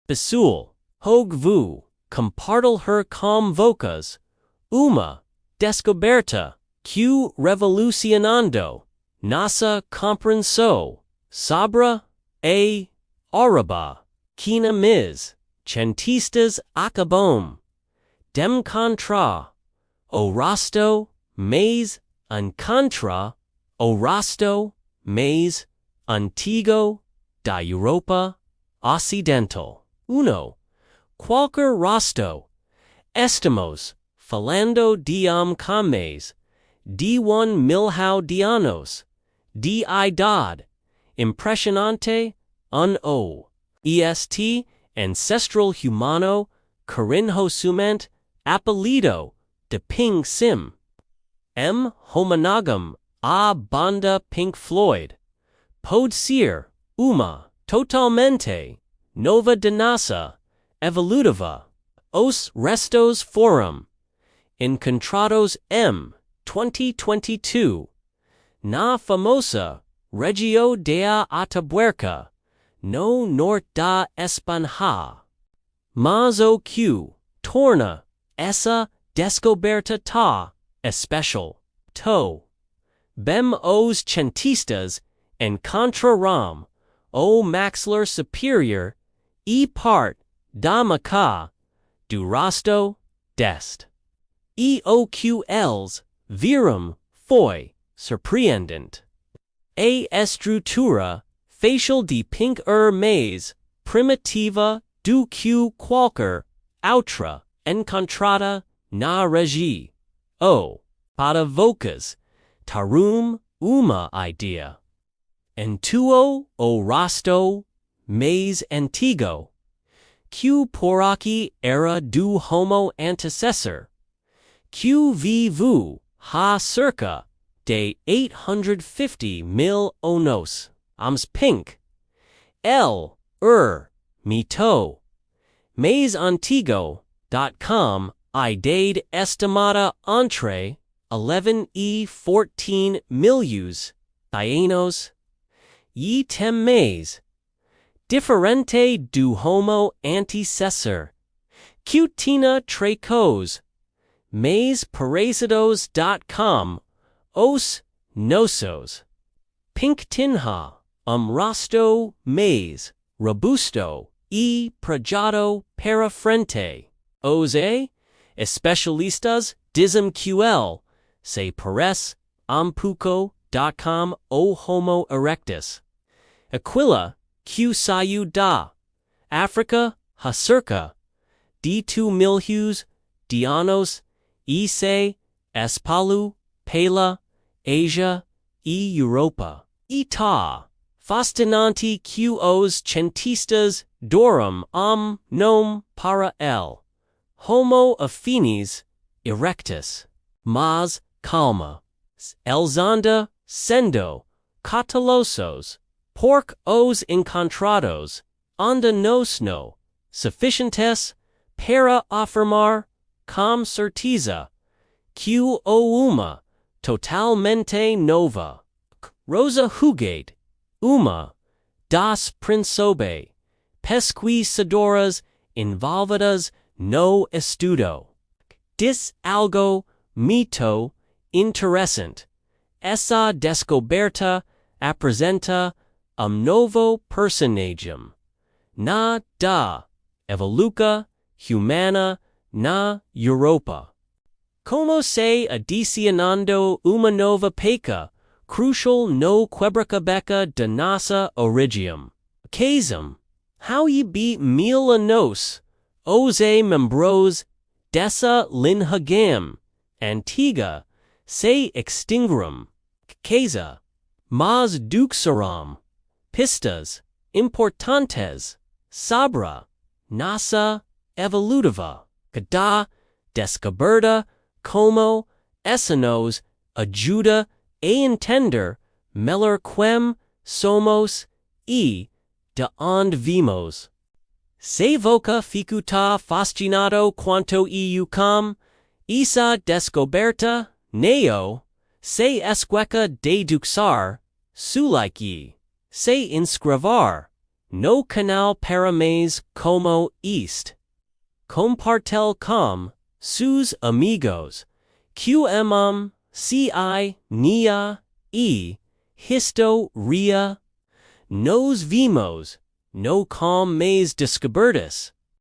Besul, hoc vu, compartil her vocas, uma, descoberta, q revolucionando, nasa comprenso, sabra, a, Europa, quina mis, cientistas acabom, dem contra, orasto, mais, contra, orasto, mais, antigo, da Europa, occidental, uno, qualquer rasto, estamos, falando cames, D1 milhau dianos, dad, impressionante, est, ancestral humano, corinho sument, apelido, de ping sim, homonogam, a banda Pink Floyd, pod ser, uma, totalmente, nova de nasa, evolutiva, os restos forum, encontrados 2022, na famosa, regio da Atapuerca, no norte da Espanha. Mas o que torna essa descoberta especial, bem os cientistas encontraram o maxilar superior e parte da maca do rasto deste. E o que eles viram foi surpreendente. A estrutura facial de pink mais primitiva do que qualquer outra encontrada na região. Para vocas, tarum uma idea. Entuo o rasto mais antigo, que por aqui era do homo antecessor, que vivu ha cerca de 850 anos, pink, mito, mais antigo.com, idade estimada entre 11 e 14 milhões de anos, e tem mais, diferente do homo antecessor, que tinha três mais parecidos.com, os nossos. Pink tinha, rasto mais, robusto, e projado para frente. Os especialistas dizem que ele se parece pouco.com o homo erectus. Aquila, que saiu da África há cerca de 2 milhões de anos e se espalhou pela Ásia e Europa. E fascinante que os cientistas doram nome para ele. Homo affinis erectus. Mas, calma. Eles anda sendo cautelosos, porque os encontrados anda nos no suficientes para afirmar com certeza que o uma totalmente nova. Rosa Huguet, uma das principais pesquisadoras envolvidas no estudo. Diz algo muito interessante. Essa descoberta apresenta novo personagem na da evolução humana na Europa. Como se adicionando uma nova peca crucial no quebra-cabeça de nossa origem. Casam, how ye be mil anos, os membros dessa linhagem antiga se extinguiram. Casa, mas duxaram, pistas importantes, sabra, nossa evolutiva, cada descoberta como essa nos ajuda a entender melhor quem somos e de onde vimos. Se voca ficuta fascinado quanto eu com essa descoberta, neo, se esqueca deduxar, sulike, se inscrever, no canal para mais como este. Compartel com sus amigos, QMM, CI, NIA, historia. Nos vimos, no com mais descobertas.